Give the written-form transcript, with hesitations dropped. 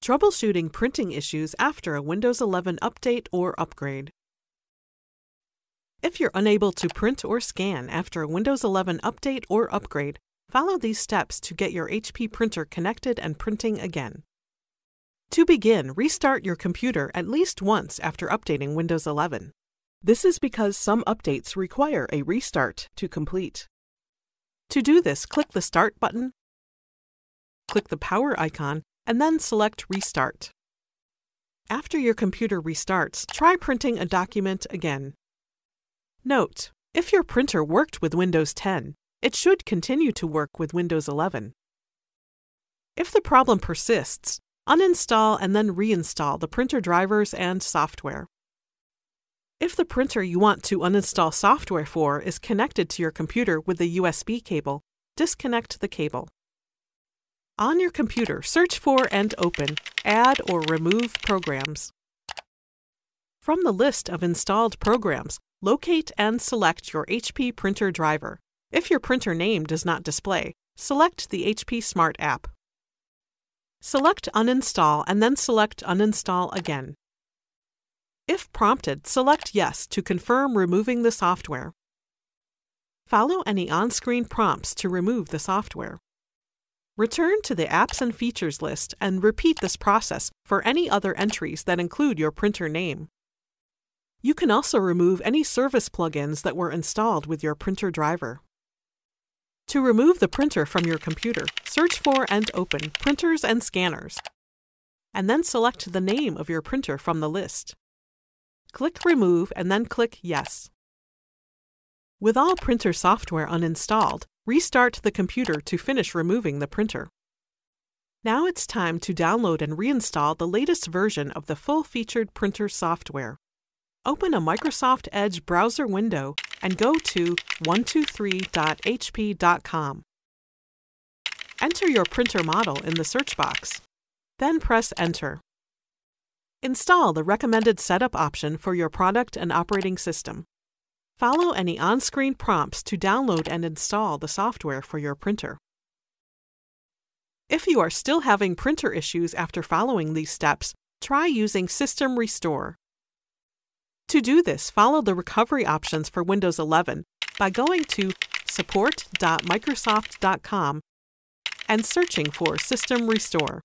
Troubleshooting printing issues after a Windows 11 update or upgrade. If you're unable to print or scan after a Windows 11 update or upgrade, follow these steps to get your HP printer connected and printing again. To begin, restart your computer at least once after updating Windows 11. This is because some updates require a restart to complete. To do this, click the Start button, click the power icon, and then select Restart. After your computer restarts, try printing a document again. Note: if your printer worked with Windows 10, it should continue to work with Windows 11. If the problem persists, uninstall and then reinstall the printer drivers and software. If the printer you want to uninstall software for is connected to your computer with a USB cable, disconnect the cable. On your computer, search for and open Add or Remove Programs. From the list of installed programs, locate and select your HP printer driver. If your printer name does not display, select the HP Smart app. Select Uninstall and then select Uninstall again. If prompted, select Yes to confirm removing the software. Follow any on-screen prompts to remove the software. Return to the Apps and Features list and repeat this process for any other entries that include your printer name. You can also remove any service plugins that were installed with your printer driver. To remove the printer from your computer, search for and open Printers and Scanners, and then select the name of your printer from the list. Click Remove and then click Yes. With all printer software uninstalled, restart the computer to finish removing the printer. Now it's time to download and reinstall the latest version of the full-featured printer software. Open a Microsoft Edge browser window and go to 123.hp.com. Enter your printer model in the search box. Then press Enter. Install the recommended setup option for your product and operating system. Follow any on-screen prompts to download and install the software for your printer. If you are still having printer issues after following these steps, try using System Restore. To do this, follow the recovery options for Windows 11 by going to support.microsoft.com and searching for System Restore.